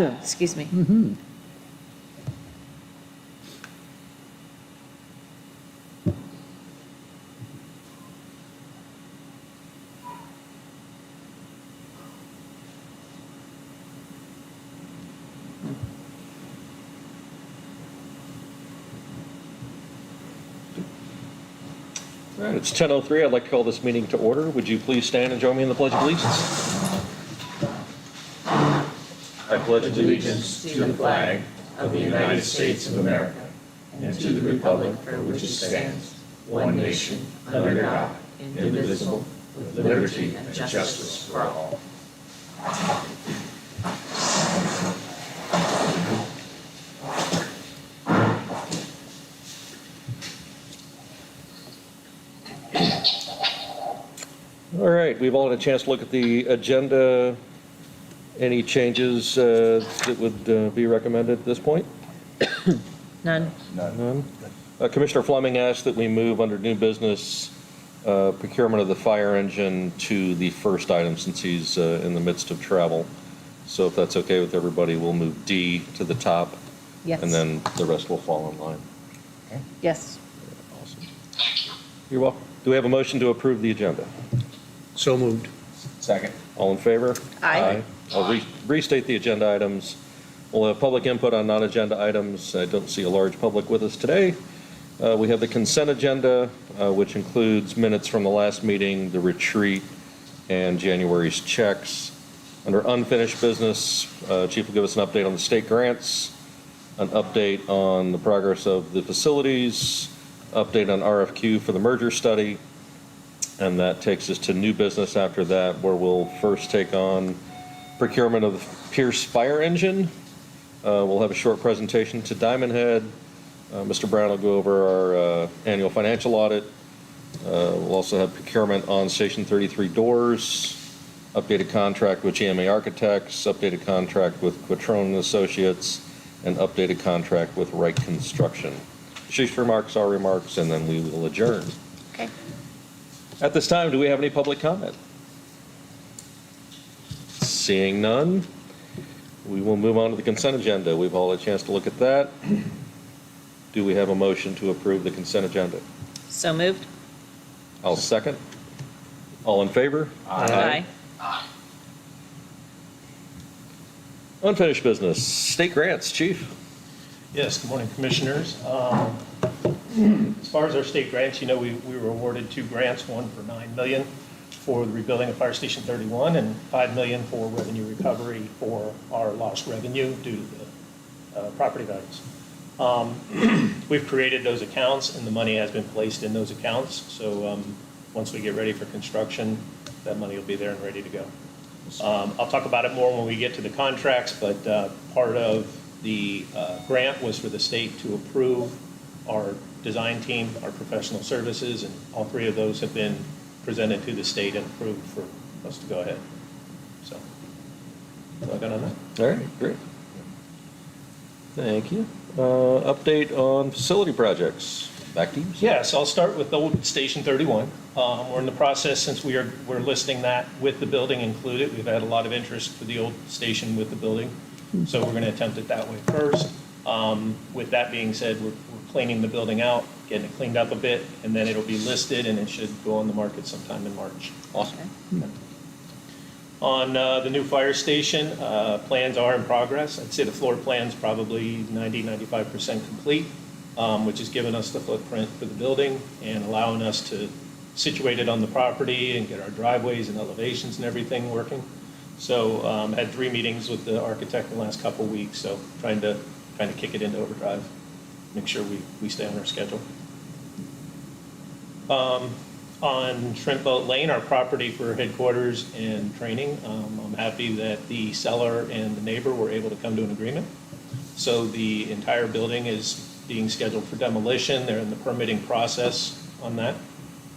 Excuse me. All right, it's 10:03. I'd like to call this meeting to order. Would you please stand and join me in the Pledge of Allegiance? I pledge Allegiance to the flag of the United States of America and to the republic for which it stands, one nation, under God, indivisible, with liberty and justice for all. All right, we've all had a chance to look at the agenda. Any changes that would be recommended at this point? None. None. Commissioner Fleming asked that we move under new business procurement of the fire engine to the first item since he's in the midst of travel. So if that's okay with everybody, we'll move D to the top. Yes. And then the rest will fall in line. Yes. Awesome. You're welcome. Do we have a motion to approve the agenda? So moved. Second. All in favor? Aye. I'll restate the agenda items. We'll have public input on non-agenda items. I don't see a large public with us today. We have the consent agenda, which includes minutes from the last meeting, the retreat, and January's checks. Under unfinished business, Chief will give us an update on the state grants, an update on the progress of the facilities, update on RFQ for the merger study, and that takes us to new business after that, where we'll first take on procurement of the Pierce fire engine. We'll have a short presentation to Diamond Head. Mr. Brown will go over our annual financial audit. We'll also have procurement on Station 33 doors, updated contract with GMA Architects, updated contract with Quattrone Associates, and updated contract with Wright Construction. Chief's remarks, our remarks, and then we will adjourn. Okay. At this time, do we have any public comment? Seeing none, we will move on to the consent agenda. We've all had a chance to look at that. Do we have a motion to approve the consent agenda? So moved. I'll second. All in favor? Aye. Unfinished business, state grants, Chief. Yes, good morning, Commissioners. As far as our state grants, you know, we were awarded 2 grants, one for $9 million for the rebuilding of Fire Station 31 and $5 million for revenue recovery for our lost revenue due to the property values. We've created those accounts and the money has been placed in those accounts. So once we get ready for construction, that money will be there and ready to go. I'll talk about it more when we get to the contracts, but part of the grant was for the state to approve our design team, our professional services, and all 3 of those have been presented to the state and approved for us to go ahead. So, that's all I got on that. All right, great. Thank you. Update on facility projects. Back to you. Yes, I'll start with old Station 31. We're in the process, since we're listing that with the building included. We've had a lot of interest for the old station with the building, so we're going to attempt it that way first. With that being said, we're cleaning the building out, getting it cleaned up a bit, and then it'll be listed and it should go on the market sometime in March. Awesome. On the new fire station, plans are in progress. I'd say the floor plan's probably 90–95% complete, which has given us the footprint for the building and allowing us to situate it on the property and get our driveways and elevations and everything working. So had 3 meetings with the architect in the last couple of weeks, so trying to kick it into overdrive, make sure we stay on our schedule. On Shrimp Boat Lane, our property for headquarters and training, I'm happy that the seller and the neighbor were able to come to an agreement. So the entire building is being scheduled for demolition. They're in the permitting process on that.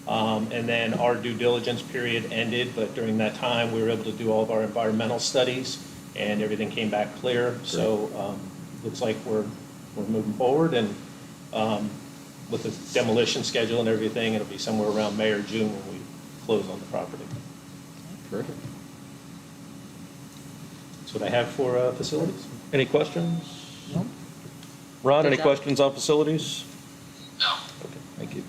And then our due diligence period ended, but during that time, we were able to do all of our environmental studies and everything came back clear. So looks like we're moving forward, and with the demolition schedule and everything, it'll be somewhere around May or June when we close on the property. Terrific. That's That's what I have for facilities. Any questions? No. Ron, Good any job. questions on facilities? No. Okay, thank you.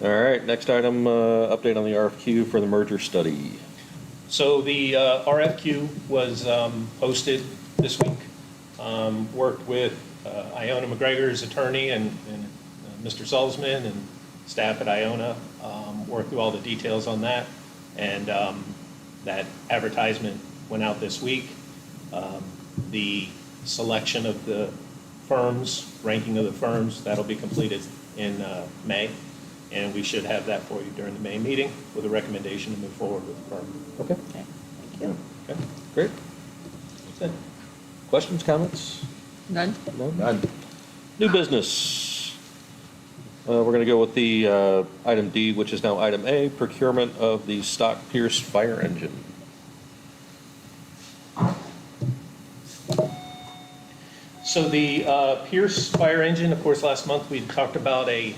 All right, next item, update on the RFQ for the merger study. So the RFQ was posted this week. Worked with Iona McGregor's attorney and Mr. Salzman and staff at Iona. Worked through all the details on that. And that advertisement went out this week. The selection of the firms, ranking of the firms, that'll be completed in May. And we should have that for you during the May meeting with a recommendation to move forward with the firm. Okay, Okay, thank you. Okay? great. That's it. Questions, comments? None? No? None. New business. We're going to go with the item D, which is now item A, procurement of the stock Pierce fire engine. So the Pierce fire engine, of course, last month we talked about a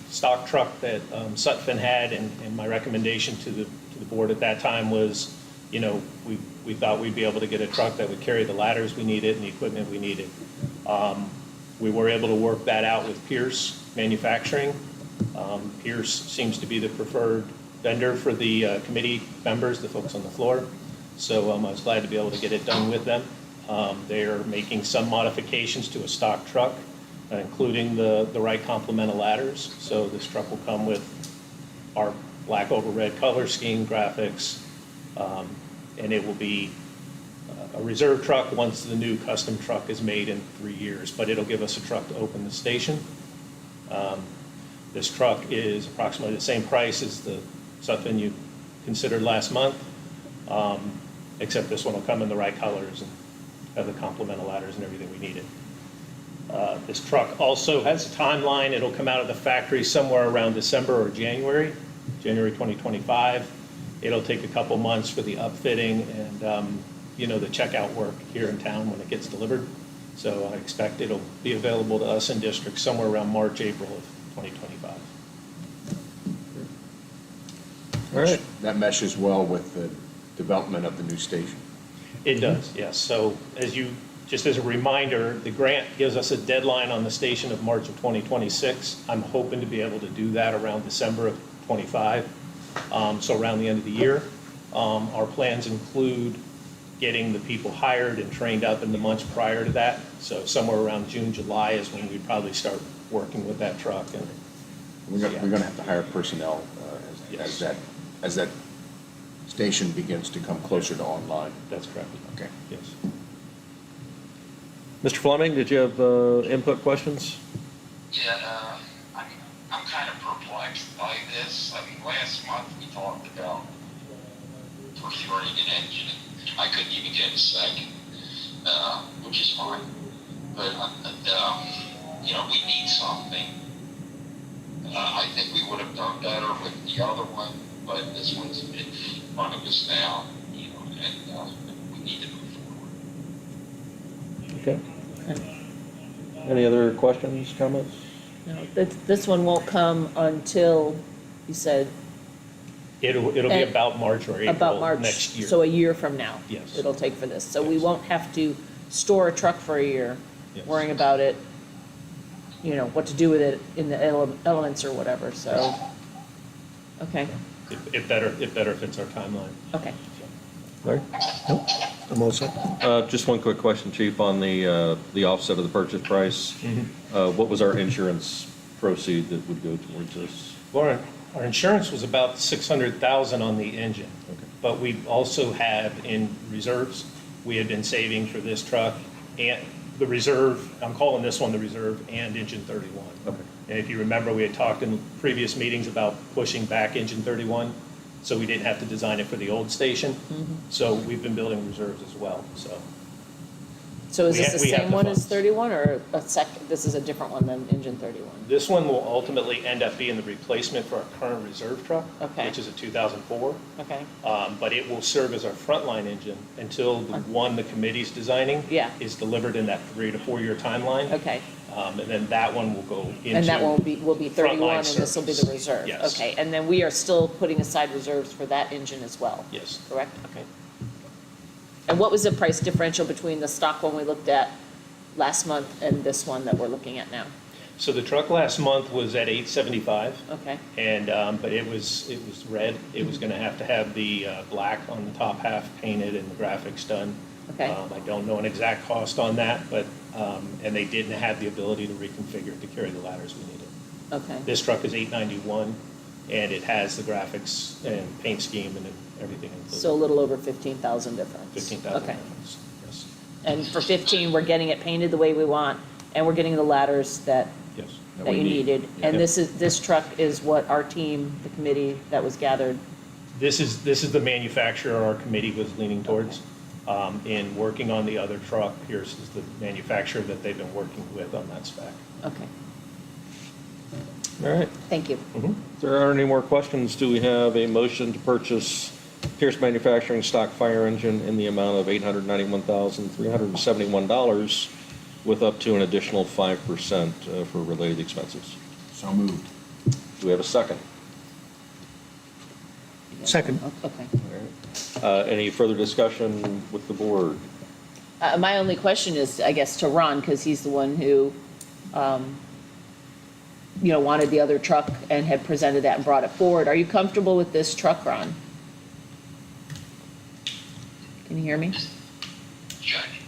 stock truck that Sutphen had, and my recommendation to the board at that time was, you know, we thought we'd be able to get a truck that would carry the ladders we needed and the equipment we needed. We were able to work that out with Pierce Manufacturing. Pierce seems to be the preferred vendor for the committee members, the folks on the floor. So I was glad to be able to get it done with them. They're making some modifications to a stock truck, including the right complement of ladders. So this truck will come with our black over red color scheme graphics, and it will be a reserve truck once the new custom truck is made in 3 years, but it'll give us a truck to open the station. This truck is approximately the same price as the Sutphen you considered last month, except this one will come in the right colors and have the complement of ladders and everything we needed. This truck also has a timeline. It'll come out of the factory somewhere around December or January 2025. It'll take a couple months for the upfitting and, you know, the checkout work here in town when it gets delivered. So I expect it'll be available to us in district somewhere around March, April of 2025. All right. That meshes well with the development of the new station. It does, yes. So just as a reminder, the grant gives us a deadline on the station of March of 2026. I'm hoping to be able to do that around December of 25, so around the end of the year. Our plans include getting the people hired and trained up in the months prior to that. So somewhere around June, July is when we'd probably start working with that truck. And We're going to have to hire personnel Yes. as that station begins to come closer to online. that's correct. Okay. Yes. Mr. Fleming, did you have input questions? Yeah, I'm kind of perplexed by this. I mean, last month we talked about procuring an engine. I couldn't even get a second, which is fine. But, you know, we need something. I think we would have done better with the other one, but this one's in front of us now, you know, and we need to move forward. Okay. Any other questions, comments? No, this one won't come until, you said, It'll be And about March or about April March. next year. So a year from now. Yes. It'll take for this. So we Yes. won't have to store a truck for a year, Yes. worrying about it, you know, what to do with it in the elements or whatever, so. Okay, It better fits our timeline. okay. Larry? I'm all set. Just one quick question, Chief, on the offset of the purchase price. What was our insurance proceed that would go towards this? Lauren, our insurance was about $600,000 on the engine. Okay. But we also have in reserves, we had been saving for this truck and the reserve, I'm calling this one the reserve, and engine 31. Okay. And if you remember, we had talked in previous meetings about pushing back engine 31, so we didn't have to design it for the old station. So we've been building reserves as well, so. So is We this ha- the we have same the one as funds. 31, or this is a different one than engine 31? This one will ultimately end up being the replacement for our current reserve truck, Okay. which is a 2004. Okay, But it will serve as our frontline engine until the one the committee's designing Yeah. is delivered in that 3 to 4 year timeline. okay. And then that one will go into. And that will be 31, frontline and this will be the service. reserve? Yes. Okay, and then we are still putting aside reserves for that engine as well? Yes. Correct? Okay. And what was the price differential between the stock one we looked at last month and this one that we're looking at now? So the truck last month was at $875. Okay, And, but it was red. It was gonna have to have the black on the top half painted and the graphics done. Okay. I don't know an exact cost on that, but, and they didn't have the ability to reconfigure to carry the ladders we needed. okay. This truck is $891, and it has the graphics and paint scheme and everything included. So a little over 15,000 difference. 15,000. Okay. Yes, And for 15, we're getting it painted the way we want, and we're getting the ladders that yes. that you needed. And Yeah. this truck is what our team, the committee that was gathered, This is the manufacturer our committee was leaning towards. In working on the other truck, Pierce is the manufacturer that they've been working with on that spec. okay, All right. thank you. If there aren't any more questions, do we have a motion to purchase Pierce Manufacturing stock fire engine in the amount of $891,371 with up to an additional 5% for related expenses? So moved. Do we have a second? Second. Okay. Any further discussion with the board? My only question is, I guess, to Ron, because he's the one who, wanted the other truck and had presented that and brought it forward. Are you comfortable with this truck, Ron? Can you hear me? Judge,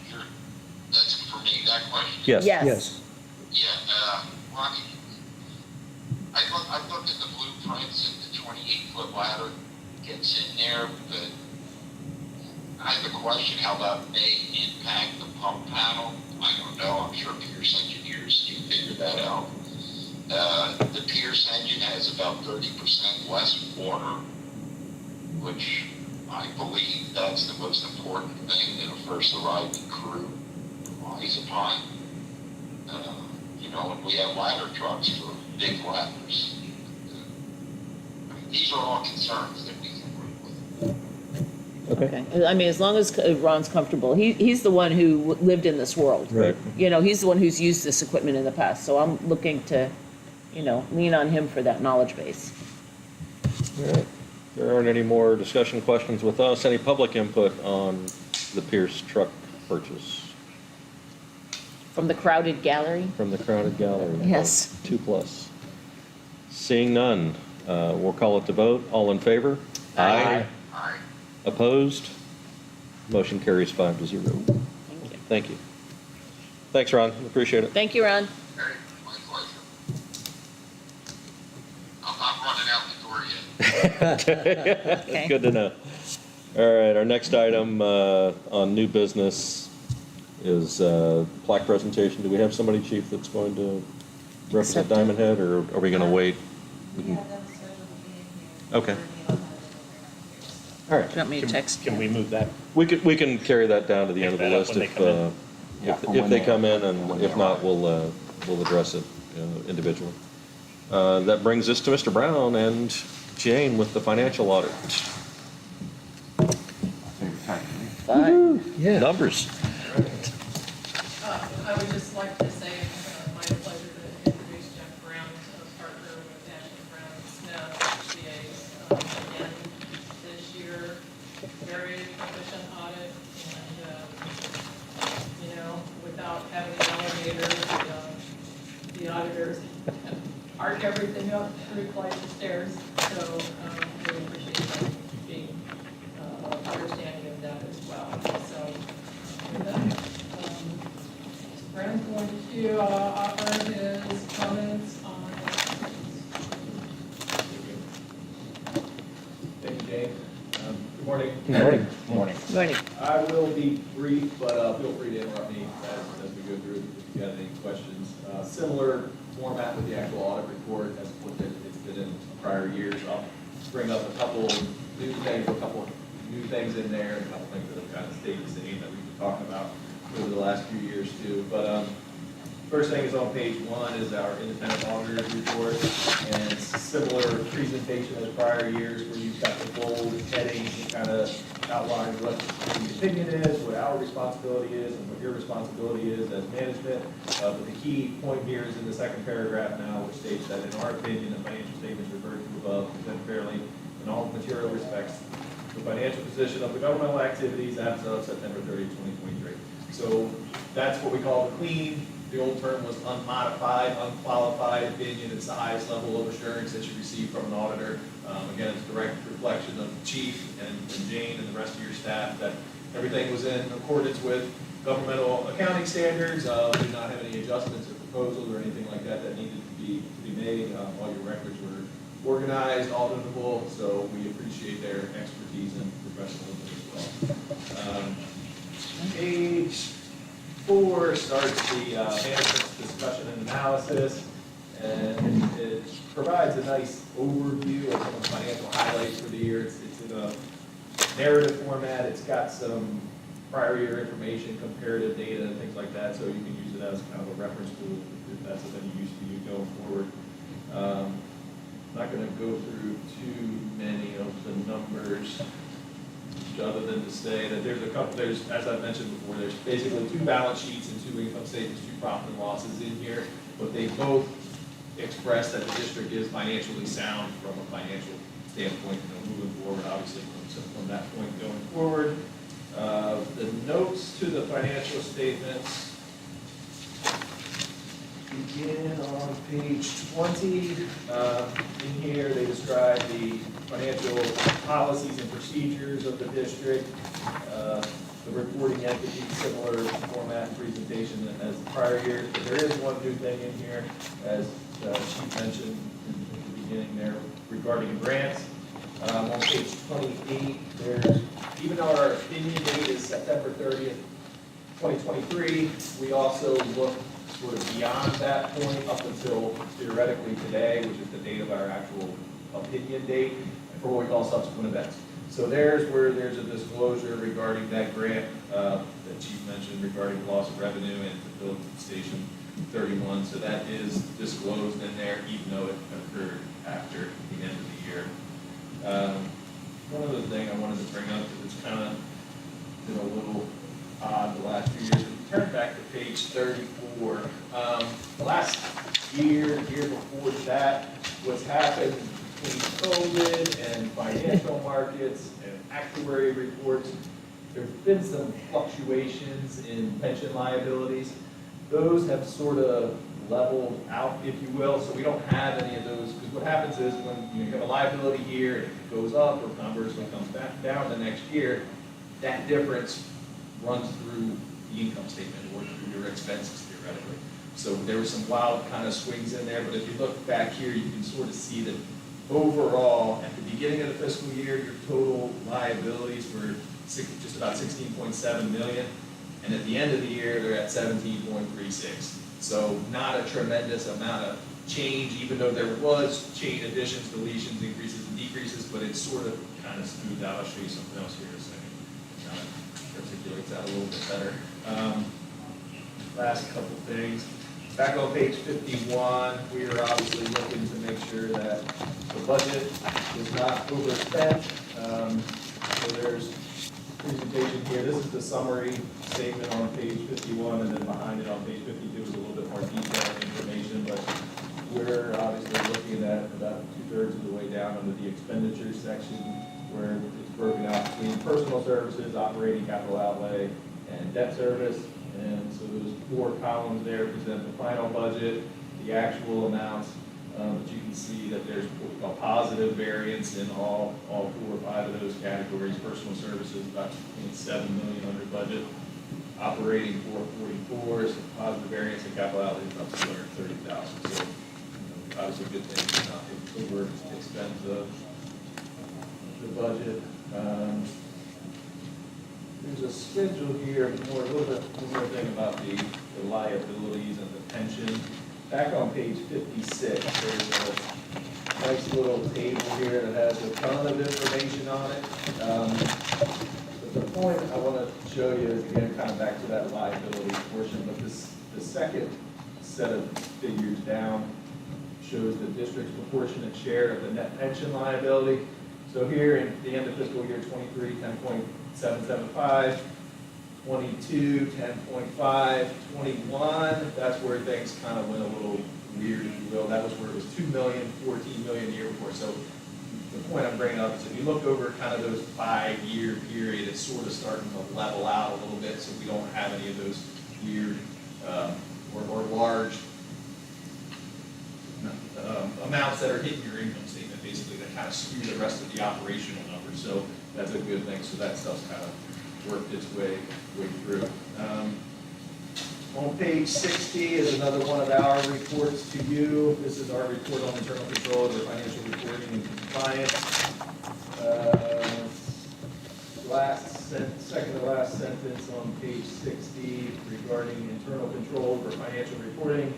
that's for me, that question? Yes. Yes. Yeah, Ronnie, I looked at the blueprints and the 28-foot ladder gets in there, but I have a question how that may impact the pump panel. I don't know, I'm sure Pierce engineers can figure that out. The Pierce engine has about 30% less water, which I believe that's the most important thing that a first arriving crew relies upon. And we have ladder trucks for big ladders. These are all concerns that we can work with. Okay. I mean, as long as Ron's comfortable, he's the one who lived in this world. Right. He's the one who's used this equipment in the past, so I'm looking to, lean on him for that knowledge base. All right. If there aren't any more discussion questions with us, any public input on the Pierce truck purchase From the crowded gallery? from the crowded gallery? Yes. 2+. Seeing none, we'll call it to vote. All in favor? Aye. All right. Opposed? Motion carries 5-0. Thank you. Thank you. Thanks, Ron. Appreciate it. Thank you, Ron. Hey, my pleasure. I'm not running out the door yet. Okay. Good to know. All right, our next item on new business is plaque presentation. Do we have somebody, Chief, that's going to represent Accept. Diamond Head, or are we going to wait? We have them scheduled to be in here. Okay. for the Ohio Program. All right. Do you want me to text? Can we move that? We can carry that down to the end of the Pick that up list when they come in. if they come in, and if not, we'll address it individually. That brings us to Mr. Brown and Jane with the financial audit. Bye. Yeah. Numbers. I would just like to say, my pleasure to introduce Jeff Brown, partner with Ashley Brown and Smith, CAs. Again, this year, very efficient audit, and, without having an elevator, the auditors arc everything up 3 flights of stairs, so we appreciate them being understanding of that as well. So, with that, Brown's going to offer his comments on. Thank you, Jane. Good morning. Good morning. Morning. Good morning. I will be brief, but feel free to interrupt me as we go through if you have any questions. Similar format with the actual audit report as what it's been in prior years. I'll bring up a couple new things, a couple new things in there, and a couple things that have kind of stayed the same that we've been talking about over the last few years too. But first thing is on page 1 is our independent auditor's report, and it's a similar presentation as prior years where you've got the bold headings and kind of outline what the opinion is, what our responsibility is, and what your responsibility is as management. But the key point here is in the second paragraph now, which states that in our opinion, the financial statements referred to above present fairly in all material respects the financial position of the governmental activities as of September 30, 2023. So that's what we call the clean. The old term was unmodified, unqualified opinion. It's the highest level of assurance that you receive from an auditor. Again, it's a direct reflection of the chief and Jane and the rest of your staff that everything was in accordance with governmental accounting standards. We did not have any adjustments or proposals or anything like that that needed to be made. All your records were organized, auditable, so we appreciate their expertise and professionalism as well. Page 4 starts the management's discussion and analysis, and it provides a nice overview of some of the financial highlights for the year. It's in a narrative format. It's got some prior year information, comparative data, and things like that, so you can use it as kind of a reference tool if that's of any use to you going forward. I'm not going to go through too many of the numbers, other than to say that there's a couple, as I've mentioned before, there's basically 2 balance sheets and 2 income statements, 2 profit and losses in here, but they both express that the district is financially sound from a financial standpoint, moving forward, obviously, from that point going forward. The notes to the financial statements begin on page 20. In here, they describe the financial policies and procedures of the district, the reporting entity, similar format and presentation as the prior years. But there is one new thing in here, as Chief mentioned in the beginning there, regarding grants. On page 28, even though our opinion date is September 30th, 2023, we also look sort of beyond that point up until theoretically today, which is the date of our actual opinion date, for what we call subsequent events. So there's where there's a disclosure regarding that grant that Chief mentioned regarding loss of revenue and to build Station 31. So that is disclosed in there, even though it occurred after the end of the year. One other thing I wanted to bring up, because it's kind of been a little odd the last few years. If you turn back to page 34, the last year before that, what's happened between COVID and financial markets and actuary reports, there's been some fluctuations in pension liabilities. Those have sort of leveled out, if you will, so we don't have any of those, because what happens is when you have a liability here, and it goes up or conversely comes back down the next year, that difference runs through the income statement or through your expenses theoretically. So there were some wild kind of swings in there, but if you look back here, you can sort of see that overall, at the beginning of the fiscal year, your total liabilities were just about 16.7 million, and at the end of the year, they're at 17.36. So not a tremendous amount of change, even though there was change, additions, deletions, increases, and decreases, but it's sort of kind of smoothed out. I'll show you something else here in a second. Kind of articulates that a little bit better. Last couple things. Back on page 51, we are obviously looking to make sure that the budget is not overspent. So there's presentation here. This is the summary statement on page 51, and then behind it on page 52 is a little bit more detailed information, but we're obviously looking at about 2/3 of the way down under the expenditures section, where it's broken out between personal services, operating capital outlay, and debt service. And so those 4 columns there present the final budget, the actual amounts, but you can see that there's a positive variance in all 4 or 5 of those categories. Personal services, about 2.7 million under budget. Operating 444 is a positive variance, and capital outlay is about 230,000. So, obviously a good thing to not over expend the budget. There's a schedule here, a little bit more thing about the liabilities and the pension. Back on page 56, there's a nice little table here that has a ton of information on it. But the point I want to show you is, again, kind of back to that liability portion, but the second set of figures down shows the district's proportionate share of the net pension liability. So here, at the end of fiscal year 23, 10.775, 22, 10.5, 21, that's where things kind of went a little weird, if you will. That was where it was 2 million, 14 million the year before. So the point I'm bringing up is if you look over kind of those 5-year period, it's sort of starting to level out a little bit, so we don't have any of those weird or large amounts that are hitting your income statement, basically, that kind of skew the rest of the operational numbers. So that's a good thing. So that stuff's kind of worked its way through. On page 60 is another one of our reports to you. This is our report on internal control over financial reporting and compliance. Second to last sentence on page 60 regarding internal control over financial reporting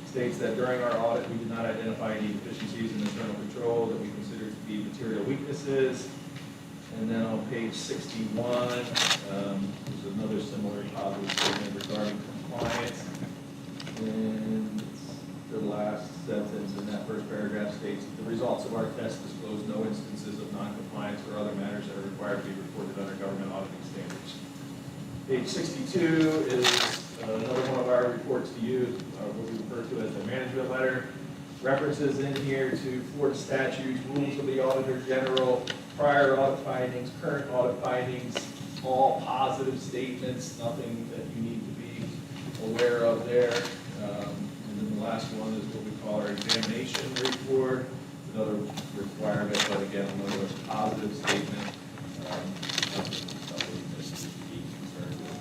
states that during our audit, we did not identify any deficiencies in internal control that we consider to be material weaknesses. And then on page 61, there's another similar positive statement regarding compliance. And the last sentence in that first paragraph states, the results of our test disclose no instances of non-compliance or other matters that are required to be reported under government auditing standards. Page 62 is another one of our reports to you, what we refer to as the management letter. References in here to Florida statutes, rules of the Auditor General, prior audit findings, current audit findings, all positive statements, nothing that you need to be aware of there. And then the last one is what we call our examination report, another requirement, but again, another positive statement. Nothing to be concerned with.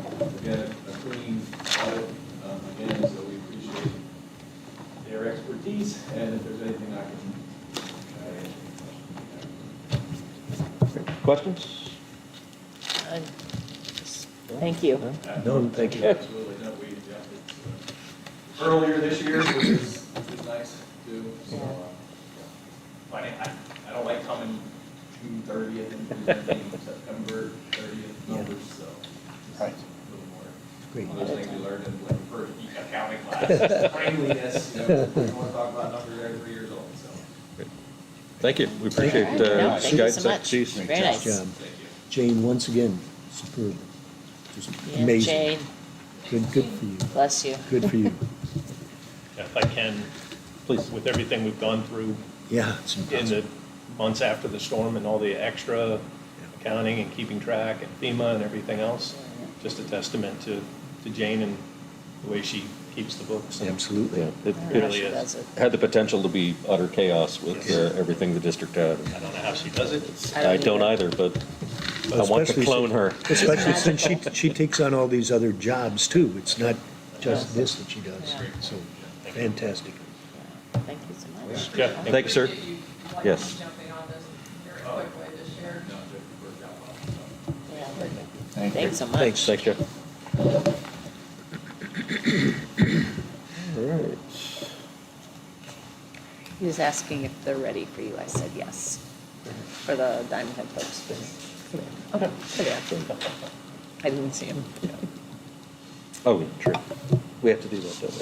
So again, a clean audit, again, so we appreciate their expertise, and if there's anything I can Questions? Thank you. No, thank you. Absolutely, no, it's earlier this year, which is nice too, so, I don't like coming June 30th and presenting September 30th numbers, so. Right. A little more. Great. One of those things we learned in like the first accounting class, timeliness, we don't want to talk about numbers every 3 years old, so. Thank you. We appreciate No, thank you guidance, so much. expertise. Very nice. Job. Thank you. Jane, once again, superb. Just Yeah, amazing. Jane, Good for you. bless you. Good for you. If I can, Please. with everything we've gone through Yeah, it's in impressive. the months after the storm and all the extra accounting and keeping track and FEMA and everything else, just a testament to Jane and the way she keeps the books. and Absolutely. Yeah, it Yeah, really she is. does it. had the potential to be utter chaos with everything the district had. I don't know how she does it. I don't either, but I want to Especially clone her. Especially since she takes on all these other jobs too. It's not just this that she does. Yeah. So fantastic. Thank you so much. Yeah, Thank you, sir. Appreciate you, like, Yes. jumping on this very quickly this year. No, it worked out well, so. Yeah. Thanks so much. Thanks. Thanks, Jeff. All right. He was asking if they're ready for you. I said yes, for the Diamond Head folks. Okay, there. I didn't see him. Oh, true. We have to do that, don't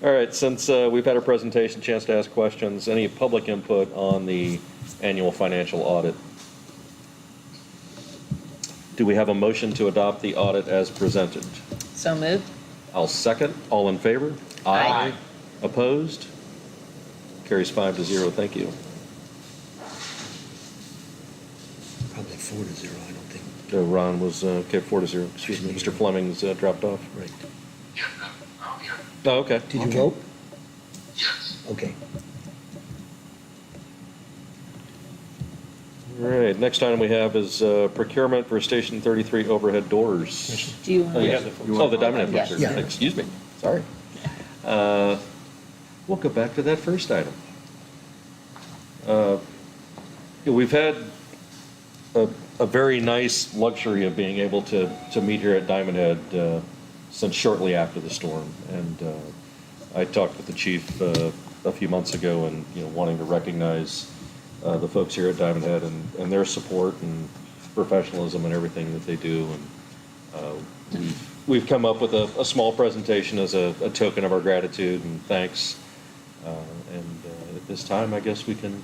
we? All right, since we've had our presentation, chance to ask questions, any public input on the annual financial audit? Do we have a motion to adopt the audit as presented? So moved? I'll second. All in favor? Aye. Opposed? Carries 5-0. Thank you. Probably 4-0, I don't think. Ron was, okay, 4-0. Excuse me. Mr. Fleming's dropped off. Right. Yeah, I'm here. Oh, okay. Did you vote? Yes. Okay. All right, next item we have is procurement for Station 33 overhead doors. Do you? Oh, yes. Oh, the Diamond Head Yes. Picture. Yeah. Excuse me, sorry. We'll go back to that first item. We've had a very nice luxury of being able to meet here at Diamond Head since shortly after the storm. And I talked with the chief a few months ago and, wanting to recognize the folks here at Diamond Head and their support and professionalism and everything that they do. And we've come up with a small presentation as a token of our gratitude and thanks. And at this time, I guess we can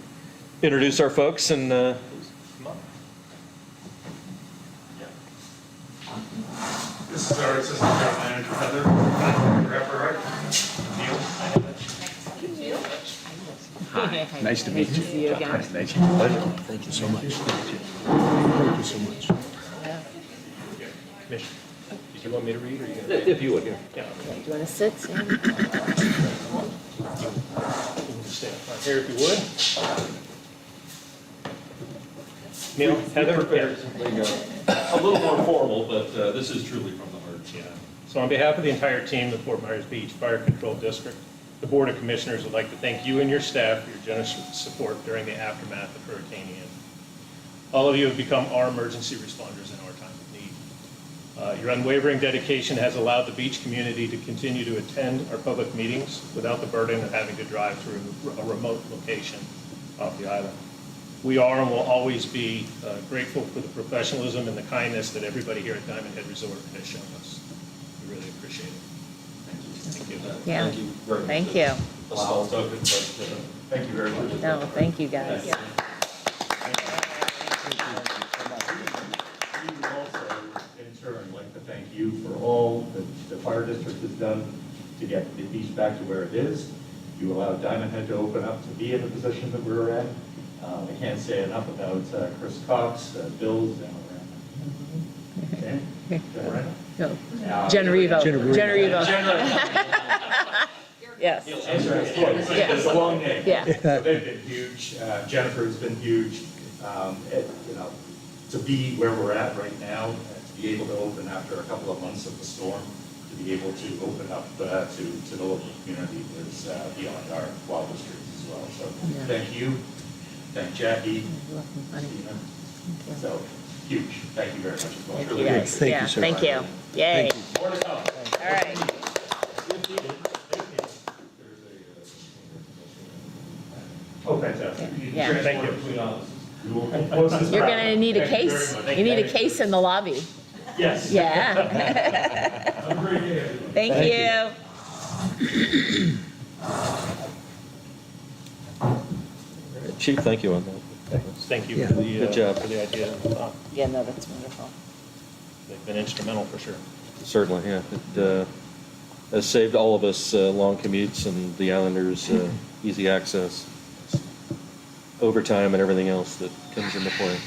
introduce our folks and Come on. This is our assistant general manager, Heather. Grab her right. Neil. Hi. Nice to meet you. Nice to see you again. Nice to meet you. Thank you so much. Thank you so much. Yeah. Commissioner, did you want me to read or you gonna? If you would, yeah. Yeah. Do you want to sit, Sam? You can just stay up front here if you would. Neil, Heather? A little more formal, but this is truly from the heart. Yeah. So on behalf of the entire team of Fort Myers Beach Fire Control District, the Board of Commissioners would like to thank you and your staff for your generous support during the aftermath of Hurricane Ian. All of you have become our emergency responders in our time of need. Your unwavering dedication has allowed the beach community to continue to attend our public meetings without the burden of having to drive to a remote location off the island. We are and will always be grateful for the professionalism and the kindness that everybody here at Diamond Head Resort has shown us. We really appreciate it. Thank you. Yeah. Thank you very much. Thank you. A small token, but Thank you very much. No, thank you, guys. We would also, in turn, like to thank you for all that the fire district has done to get the beach back to where it is. You allowed Diamond Head to open up to be in the position that we're in. I can't say enough about Chris Cox, Bill's down around. Okay? No. Jen Revo. Jen Revo. Yes. It's a long name. Yeah. So they've been huge. Jennifer's been huge. To be where we're at right now, to be able to open after a couple of months of the storm, to be able to open up to the local community is beyond our wildest dreams as well. So thank you. Thank Jackie. Stephen. So huge. Thank you very much as well. Thank Really you, good. guys. Yeah, thank you. Yay. More to come. All right. Oh, fantastic. Yeah. Thank you. You're going to need a case. You need a case in the lobby. Yes. Yeah. Have a great day, everyone. Thank you. Chief, thank you on that. Thank you Yeah. for the, Good job. for the idea. Yeah, no, that's wonderful. They've been instrumental for sure. Certainly, yeah. It has saved all of us long commutes and the Islanders easy access, overtime and everything else that comes into play.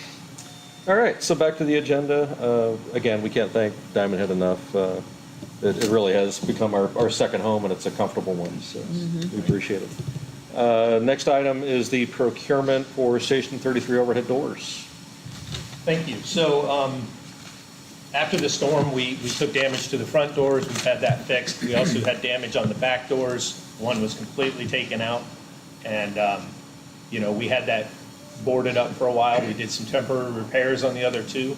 All right, so back to the agenda. Again, we can't thank Diamond Head enough. It really has become our second home, and it's a comfortable one, so we appreciate it. Next item is the procurement for Station 33 overhead doors. Thank you. So after the storm, we took damage to the front doors. We've had that fixed. We also had damage on the back doors. One was completely taken out. And, we had that boarded up for a while. We did some temporary repairs on the other two.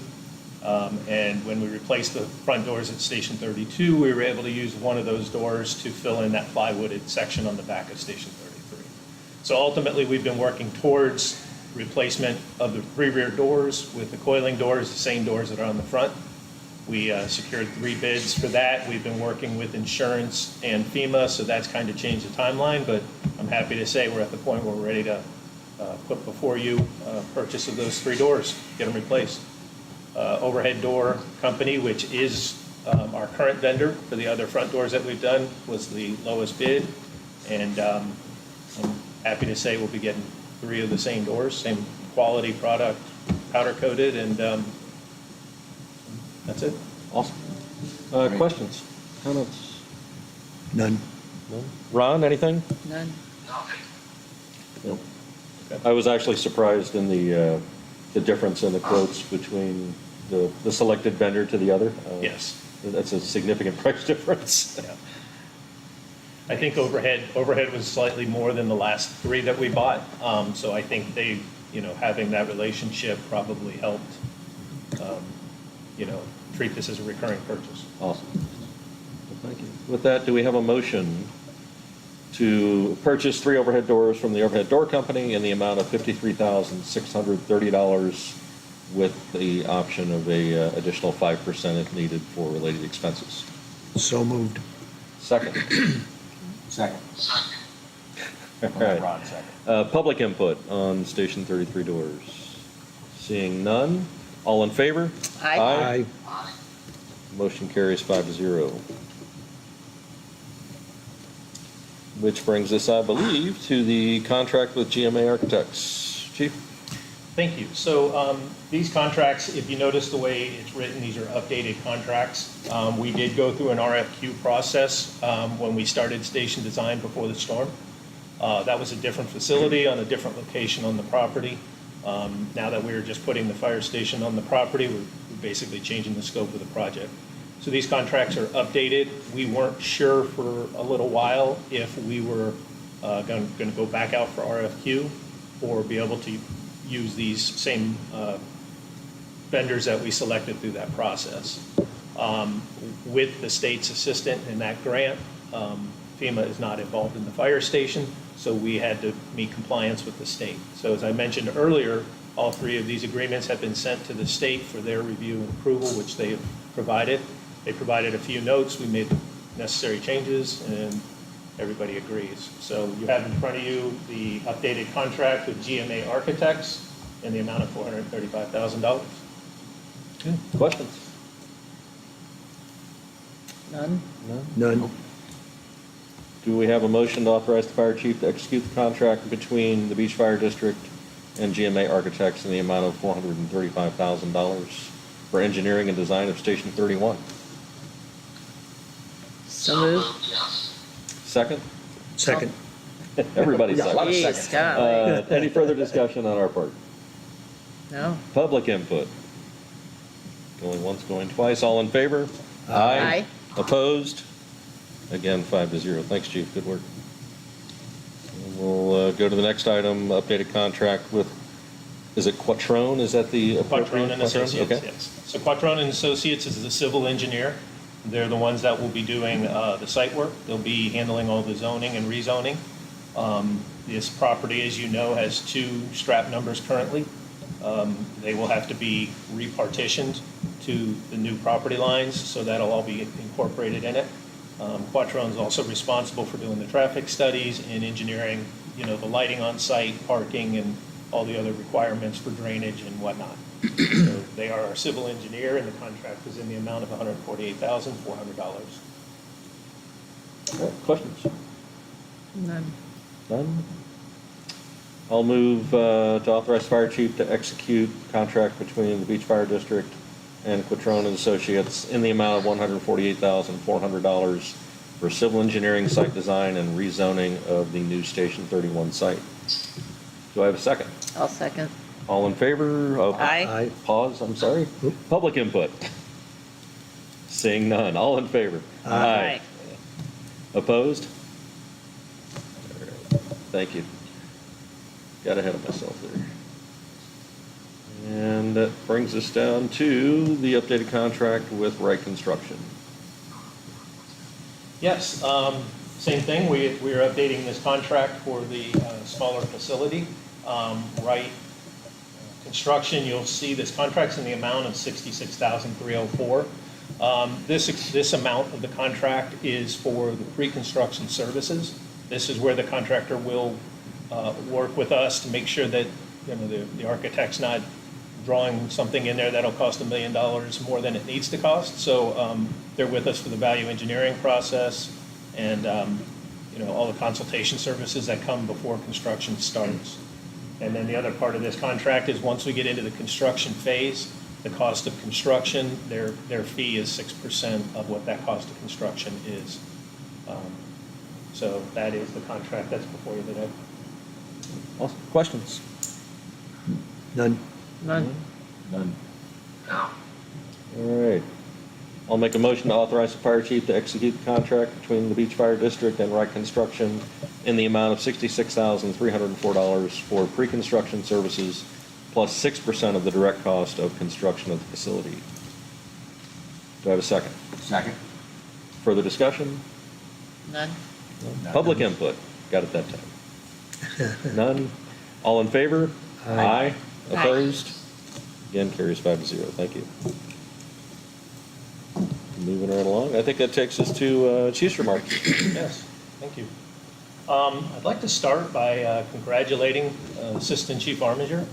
And when we replaced the front doors at Station 32, we were able to use one of those doors to fill in that plywooded section on the back of Station 33. So ultimately, we've been working towards replacement of the three rear doors with the coiling doors, the same doors that are on the front. We secured 3 bids for that. We've been working with insurance and FEMA, so that's kind of changed the timeline, but I'm happy to say we're at the point where we're ready to put before you purchase of those 3 doors, get them replaced. Overhead Door Company, which is our current vendor for the other front doors that we've done, was the lowest bid, and I'm happy to say we'll be getting 3 of the same doors, same quality product, powder coated, and that's it. Awesome. Questions, comments? None. No? Ron, anything? None. No. I was actually surprised in the difference in the quotes between the selected vendor to the other. Yes. That's a significant price difference. Yeah. I think overhead was slightly more than the last 3 that we bought. So I think they, having that relationship probably helped, treat this as a recurring purchase. Awesome. Well, thank you. With that, do we have a motion to purchase 3 overhead doors from the Overhead Door Company in the amount of $53,630 with the option of a additional 5% if needed for related expenses? So moved. Second. Second. All right. Ron, second. Public input on Station 33 doors. Seeing none. All in favor? Aye. Motion carries 5-0. which brings us, I believe, to the contract with GMA Architects. Chief? Thank you. So these contracts, if you notice the way it's written, these are updated contracts. We did go through an RFQ process when we started station design before the storm. That was a different facility on a different location on the property. Now that we're just putting the fire station on the property, we're basically changing the scope of the project. So these contracts are updated. We weren't sure for a little while if we were going to go back out for RFQ or be able to use these same vendors that we selected through that process. With the state's assistance in that grant, FEMA is not involved in the fire station, so we had to meet compliance with the state. So as I mentioned earlier, all three of these agreements have been sent to the state for their review and approval, which they have provided. They provided a few notes, we made the necessary changes, and everybody agrees. So you have in front of you the updated contract with GMA Architects in the amount of $435,000. Questions? None? None. Do we have a motion to authorize the fire chief to execute the contract between the Beach Fire District and GMA Architects in the amount of $435,000 for engineering and design of Station 31? So moved. Yes. Second? Second. Everybody's Yeah, a lot of second. Jeez, golly. Any further discussion on our part? No? Public input. Going once, going twice. All in favor? Aye. Opposed? Again, 5-0. Thanks, chief. Good work. And we'll go to the next item, updated contract with, is it Quattrone? Is that the appropriate? Quattrone and Associates, Okay. yes. So Quattrone and Associates is the civil engineer. They're the ones that will be doing the site work. They'll be handling all the zoning and rezoning. This property, as you know, has 2 strap numbers currently. They will have to be repartitioned to the new property lines, so that'll all be incorporated in it. Quattrone is also responsible for doing the traffic studies and engineering, the lighting on site, parking, and all the other requirements for drainage and whatnot. So they are our civil engineer, and the contract is in the amount of $148,400. All right, questions? None. None? I'll move to authorize fire chief to execute contract between the Beach Fire District and Quattrone and Associates in the amount of $148,400 for civil engineering, site design, and rezoning of the new Station 31 site. Do I have a second? I'll second. All in favor? Oh, Aye. Pause, I'm sorry. Public input. Seeing none. All in favor? Aye. Opposed? Thank you. Got ahead of myself there. And that brings us down to the updated contract with Wright Construction. Yes, same thing. We're updating this contract for the smaller facility. Wright Construction, you'll see this contract's in the amount of $66,304. This amount of the contract is for the pre-construction services. This is where the contractor will work with us to make sure that the architect's not drawing something in there that'll cost $1 million more than it needs to cost. So they're with us for the value engineering process and all the consultation services that come before construction starts. And then the other part of this contract is once we get into the construction phase, the cost of construction, their fee is 6% of what that cost of construction is. So that is the contract that's before you today. Awesome. Questions? None. None. None. All right. I'll make a motion to authorize the fire chief to execute the contract between the Beach Fire District and Wright Construction in the amount of $66,304 for pre-construction services plus 6% of the direct cost of construction of the facility. Do I have a second? Second. Further discussion? None. Public input. Got it that time. None? All in favor? Aye. Opposed? Again, carries 5-0. Thank you. Moving right along. I think that takes us to chief's remarks. Yes, thank you. I'd like to start by congratulating Assistant Chief Armiger.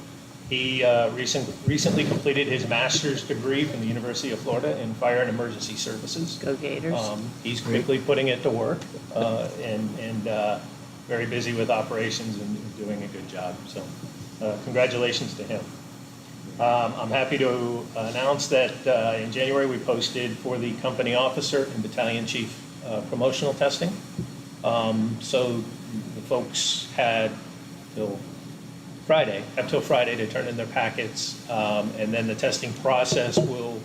He recently completed his master's degree from the University of Florida in Fire and Emergency Services. Go Gators. He's quickly putting it to work and very busy with operations and doing a good job. So congratulations to him. I'm happy to announce that in January we posted for the company officer and battalion chief promotional testing. So the folks had till Friday to turn in their packets, and then the testing process will,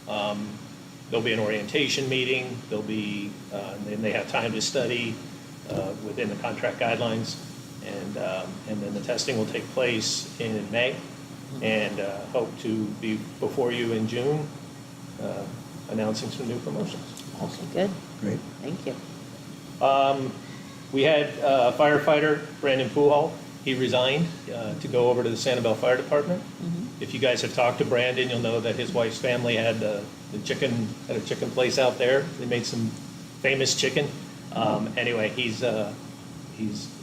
there'll be an orientation meeting, then they have time to study within the contract guidelines, and then the testing will take place in May, and hope to be before you in June, announcing some new promotions. Okay, good. Great. Thank you. We had firefighter Brandon Puhal. He resigned to go over to the Sanibel Fire Department. If you guys have talked to Brandon, you'll know that his wife's family had a chicken place out there. They made some famous chicken. Anyway, he's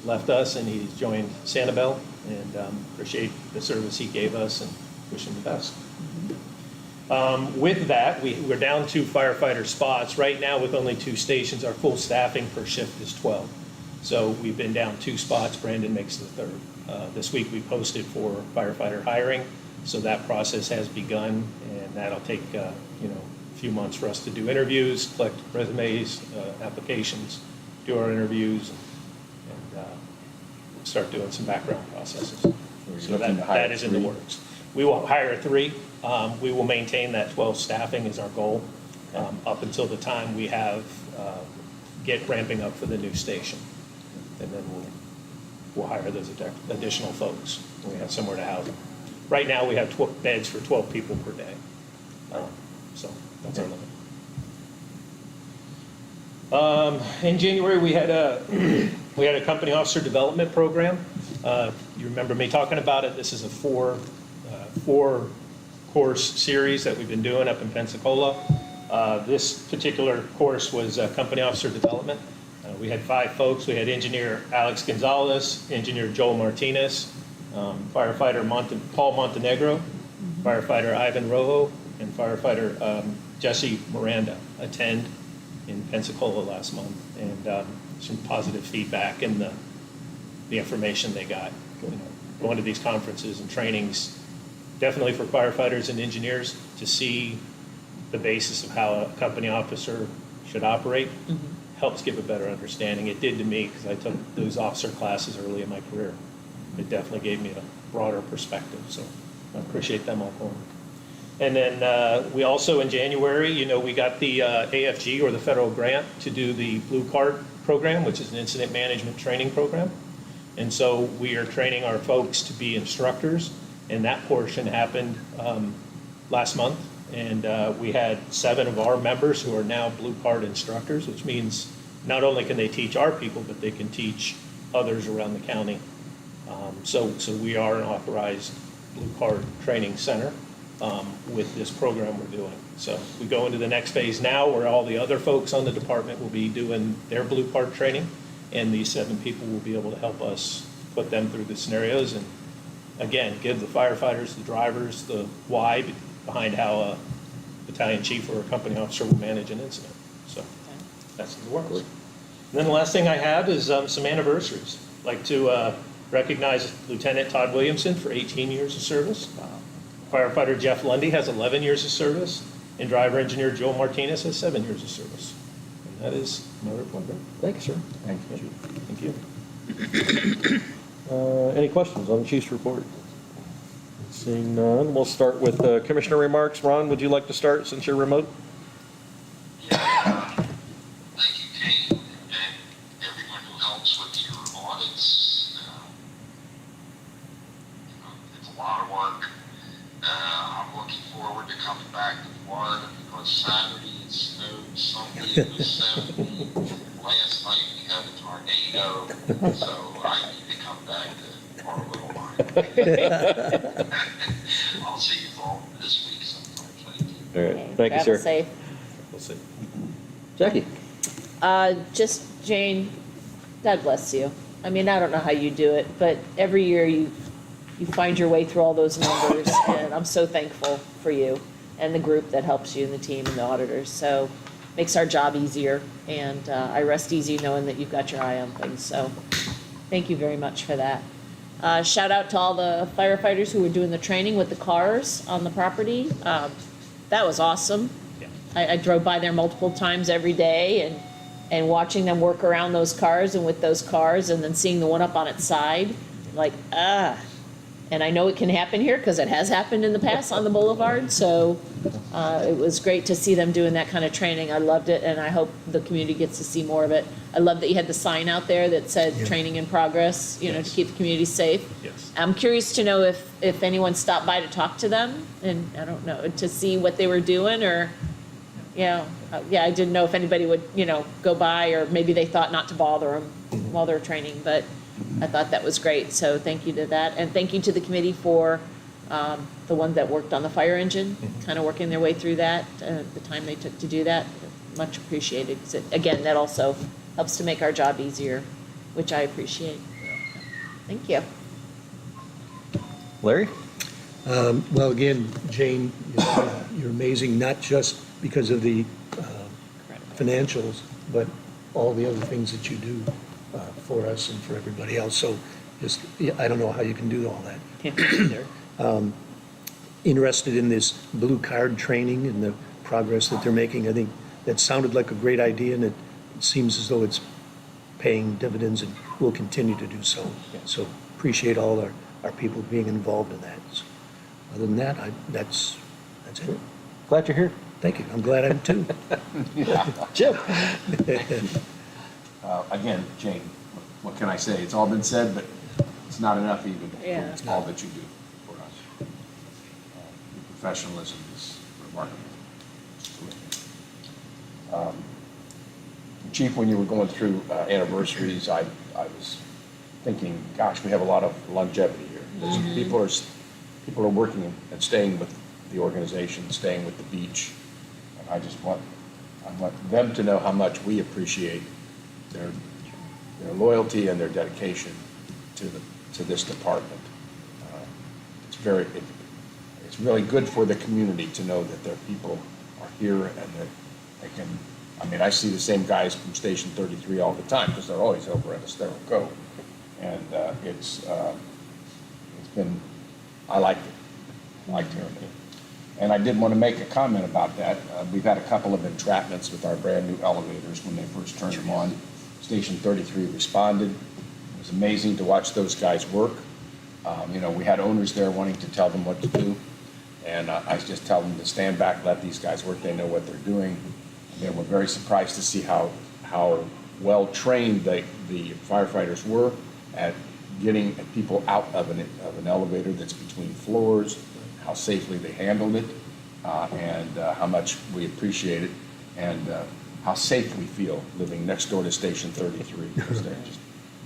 left us and he's joined Sanibel, and appreciate the service he gave us and wish him the best. With that, we're down to firefighter spots. Right now, with only 2 stations, our full staffing per shift is 12. So we've been down 2 spots. Brandon makes the 3rd. This week we posted for firefighter hiring, so that process has begun, and that'll take a few months for us to do interviews, collect resumes, applications, do our interviews, and start doing some background processes. So that is in the works. We will hire 3. We will maintain that 12 staffing is our goal up until the time we have get ramping up for the new station. And then we'll hire those additional folks when we have somewhere to house them. Right now, we have 12 beds for 12 people per day. So that's our limit. In January, we had a company officer development program. You remember me talking about it. This is a 4 course series that we've been doing up in Pensacola. This particular course was company officer development. We had 5 folks. We had engineer Alex Gonzalez, engineer Joel Martinez, firefighter Paul Montenegro, firefighter Ivan Rojo, and firefighter Jesse Miranda attend in Pensacola last month, and some positive feedback and the information they got. Going to these conferences and trainings, definitely for firefighters and engineers to see the basis of how a company officer should operate. Helps give a better understanding. It did to me because I took those officer classes early in my career. It definitely gave me a broader perspective, so I appreciate them all going. And then we also, in January, we got the AFG, or the federal grant, to do the Blue Card program, which is an incident management training program. And so we are training our folks to be instructors, and that portion happened last month. And we had 7 of our members who are now Blue Card instructors, which means not only can they teach our people, but they can teach others around the county. So we are an authorized Blue Card training center with this program we're doing. So we go into the next phase now, where all the other folks on the department will be doing their Blue Card training, and these 7 people will be able to help us put them through the scenarios, and again, give the firefighters, the drivers, the why behind how a battalion chief or a company officer will manage an incident. So that's in the works. And then the last thing I have is some anniversaries. I'd like to recognize Lieutenant Todd Williamson for 18 years of service. Firefighter Jeff Lundy has 11 years of service, and driver engineer Joel Martinez has 7 years of service. And that is my report. Thank you, sir. Thank you. Thank you. Any questions on the chief's report? Seeing none, we'll start with commissioner remarks. Ron, would you like to start since you're remote? Yeah. Thank you, Kate, and everyone who helps with your audits. It's a lot of work. I'm looking forward to coming back to Florida because Saturday it snowed, Sunday it was 70. Last night we had a tornado, so I need to come back to our little line. I'll see you all this week sometime. Thank you. All right, thank you, Travel sir. safe. We'll see. Jackie? Just, Jane, God bless you. I mean, I don't know how you do it, but every year you you find your way through all those numbers, and I'm so thankful for you and the group that helps you and the team and the auditors. So makes our job easier, and I rest easy knowing that you've got your eye on things. So thank you very much for that. Shout out to all the firefighters who were doing the training with the cars on the property. That was awesome. Yeah. I drove by there multiple times every day, and watching them work around those cars and with those cars, and then seeing the one up on its side, like, and I know it can happen here because it has happened in the past on the boulevard. So it was great to see them doing that kind of training. I loved it, and I hope the community gets to see more of it. I love that you had the sign out there that said training in progress, to keep the community safe. Yes. I'm curious to know if anyone stopped by to talk to them, and I don't know, to see what they were doing, or, I didn't know if anybody would, go by, or maybe they thought not to bother them while they're training, but I thought that was great. So thank you to that, and thank you to the committee for the ones that worked on the fire engine, kind of working their way through that, the time they took to do that. Much appreciated. 'Cause again, that also helps to make our job easier, which I appreciate. Thank you. Larry? Well, again, Jane, you're amazing, not just because of the financials, but all the other things that you do for us and for everybody else. So I don't know how you can do all that. Can't be either. Interested in this blue card training and the progress that they're making. I think that sounded like a great idea, and it seems as though it's paying dividends and will continue to do so. So appreciate all our people being involved in that. So other than that, that's it. Glad you're here. Thank you. I'm glad I am too. Jim? Again, Jane, what can I say? It's all been said, but it's not enough even Yeah. for all that you do for us. Your professionalism is remarkable. Chief, when you were going through anniversaries, I was thinking, gosh, we have a lot of longevity here. People are working and staying with the organization, staying with the beach. And I want them to know how much we appreciate their loyalty and their dedication to this department. It's really good for the community to know that their people are here and that they can. I mean, I see the same guys from Station 33 all the time because they're always over at Estero Cove, and it's been. I liked it. I liked hearing it. And I did want to make a comment about that. We've had a couple of entrapments with our brand new elevators when they first turned them on. Station 33 responded. It was amazing to watch those guys work. We had owners there wanting to tell them what to do. And I just tell them to stand back, let these guys work. They know what they're doing. They were very surprised to see how well trained the firefighters were at getting people out of an elevator that's between floors, how safely they handled it, and how much we appreciate it, and how safe we feel living next door to Station 33, because they're just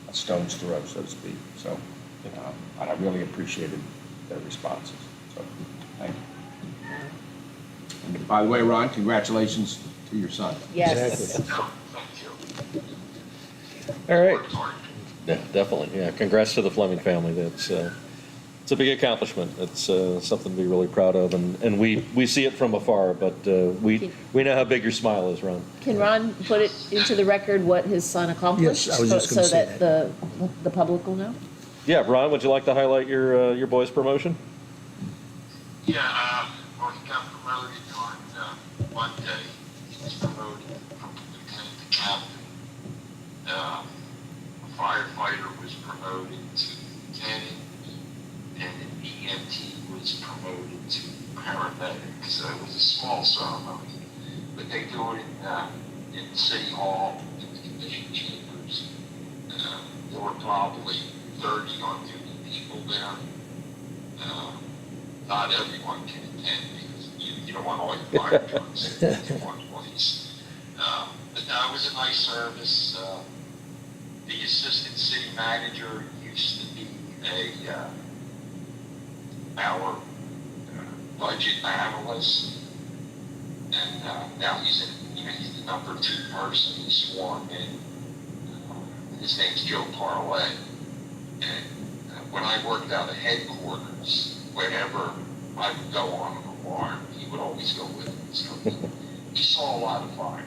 a stone's throw, so to speak. So, and I really appreciated their responses. So, thank you. And by the way, Ron, congratulations to your son. Yes. Thank you. All right. Worked hard. Yeah, definitely. Yeah, congrats to the Fleming family. That's it's a big accomplishment. It's something to be really proud of, and we see it from afar, but we know how big your smile is, Ron. Can Ron put it into the record what his son accomplished? Yes, I was just gonna so say that the public will know? Yeah, Ron, would you like to highlight your boy's promotion? Yeah, well, he got promoted on Monday. He was promoted from lieutenant to captain. A firefighter was promoted to lieutenant, and an EMT was promoted to paramedic. So it was a small ceremony, but they do it in City Hall, in the commission chambers. There were probably 30 on-duty people there. Not everyone can attend because you don't want all your fire trucks in one place. But no, it was a nice service. The assistant city manager used to be our budget analyst, and now he's the number 2 person. He's sworn in. His name's Joe Parlett, and when I worked out of headquarters, whenever I would go on an alarm, he would always go with me. So he saw a lot of fire,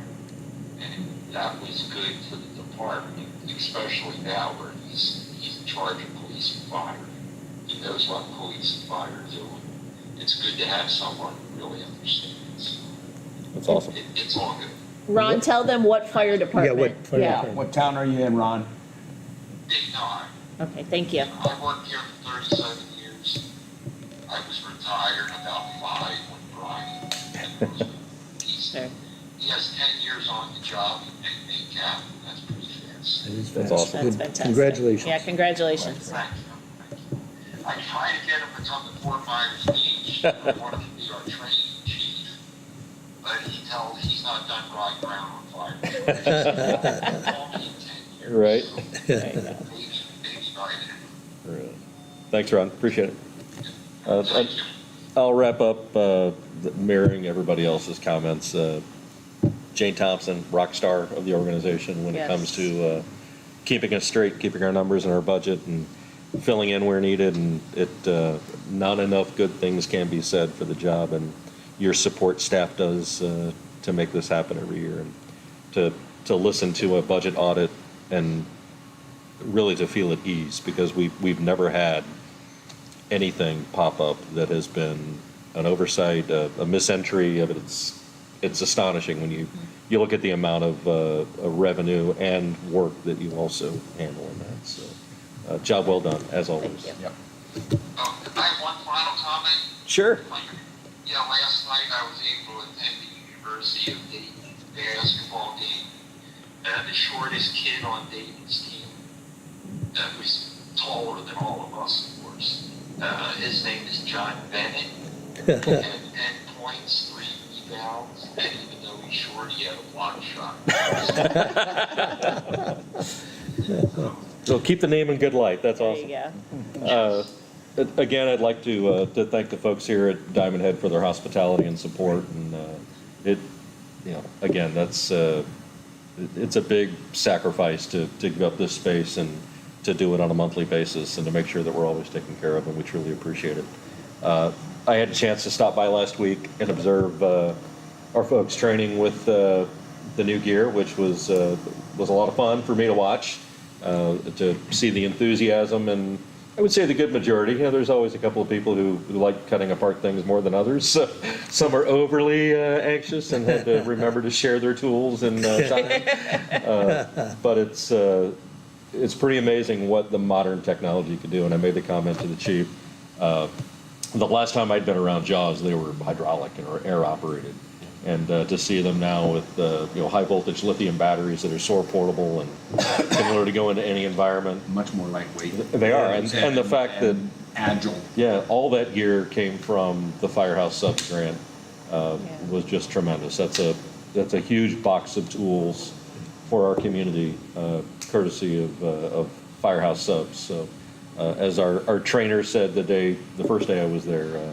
and that was good for the department, especially now where he's in charge of police and fire. He knows what police and fire are doing. It's good to have someone who really understands. That's awesome. It's all good. Ron, tell them what fire department. what fire Yeah. department. What town are you in, Ron? Big Nine. Okay, thank you. I worked here for 37 years. I was retired about 5 when Brian. Sure. He has 10 years on the job and made cap. That's pretty fast. That is That's fast. awesome. That's Good. fantastic. Congratulations. Yeah, congratulations. Thank you. I tried to get him to come to Fort Myers Beach. I wanted him to be our training chief, but he's not done riding around on fire. Only in 10 years. Right. So There you go. maybe by then. Right. Thanks, Ron. Appreciate it. Thank you. I'll wrap up mirroring everybody else's comments. Jane Thompson, rock star of the organization when it Yes. comes to keeping us straight, keeping our numbers in our budget, and filling in where needed. And not enough good things can be said for the job, and your support staff does to make this happen every year. And to listen to a budget audit and really to feel at ease, because we've never had anything pop up that has been an oversight, a misentry of it. It's astonishing when you look at the amount of revenue and work that you also handle in that. So, job well done, as always. Thank you. Yep. I have one final comment. Sure. Last night I was able to attend the University of Dayton basketball game. The shortest kid on Dayton's team was taller than all of us, of course. His name is John Bennett. And 10 points, 3 rebounds, and even though he's short, he had a block shot. So keep the name in good light. That's There awesome. you go. Again, I'd like to thank the folks here at Diamond Head for their hospitality and support. And again, that's it's a big sacrifice to give up this space and to do it on a monthly basis and to make sure that we're always taken care of, and we truly appreciate it. I had a chance to stop by last week and observe our folks training with the new gear, which was a lot of fun for me to watch, to see the enthusiasm, and I would say the good majority. There's always a couple of people who like cutting apart things more than others. So some are overly anxious and had to remember to share their tools and time. But it's pretty amazing what the modern technology can do. And I made the comment to the chief. The last time I'd been around Jaws, they were hydraulic or air operated. And to see them now with high voltage lithium batteries that are soar portable and can literally go into any environment. Much more lightweight. They are, and the fact that agile. yeah, all that gear came from the Firehouse Subs grant was just tremendous. That's a huge box of tools for our community, courtesy of Firehouse Subs. So, as our trainer said the first day I was there.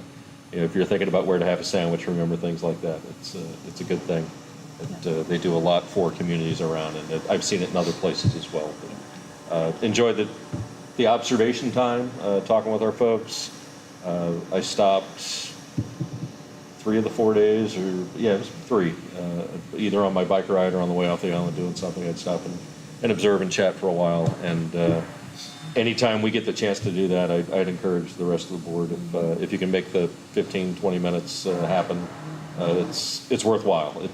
If you're thinking about where to have a sandwich, remember things like that. It's a good thing. They do a lot for communities around, and I've seen it in other places as well. But, enjoyed the observation time, talking with our folks. I stopped 3 of the 4 days, it was 3, either on my bike ride or on the way off the island doing something. I'd stop and observe and chat for a while. And anytime we get the chance to do that, I'd encourage the rest of the board, if you can make the 15, 20 minutes happen, it's worthwhile.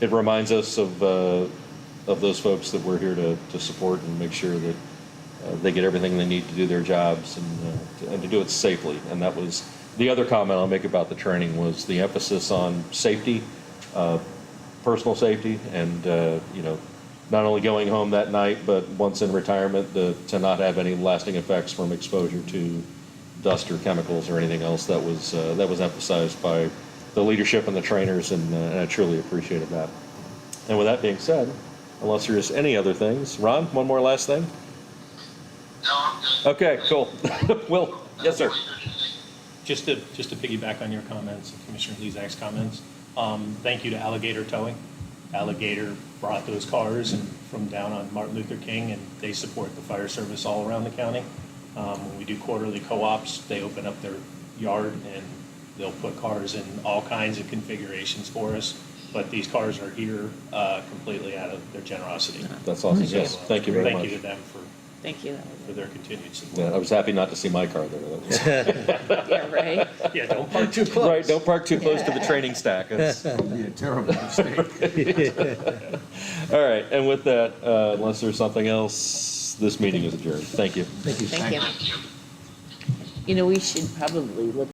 It reminds us of those folks that we're here to support and make sure that they get everything they need to do their jobs and to do it safely. And that was the other comment I'll make about the training, was the emphasis on safety, personal safety, and not only going home that night, but once in retirement, to not have any lasting effects from exposure to dust or chemicals or anything else. That was emphasized by the leadership and the trainers, and I truly appreciated that. And with that being said, unless there's any other things, Ron, one more last thing? No, I'm good. Okay, cool. Will, yes, sir. Just to piggyback on your comments, Commissioner Lezak's comments, thank you to Alligator Towing. Alligator brought those cars from down on Martin Luther King, and they support the fire service all around the county. When we do quarterly co-ops, they open up their yard and they'll put cars in all kinds of configurations for us. But these cars are here completely out of their generosity. That's awesome, yes, thank you very much. Thank you to them Thank you. for their continued Yeah, support. I was happy not to see my car there. That was- Yeah, right? Yeah, don't park too close. Right, don't park too close to the training stack. That's- That'd be a terrible mistake. All right, and with that, unless there's something else, this meeting is adjourned. Thank you. Thank you. Thank you. Thank you. You know, we should probably look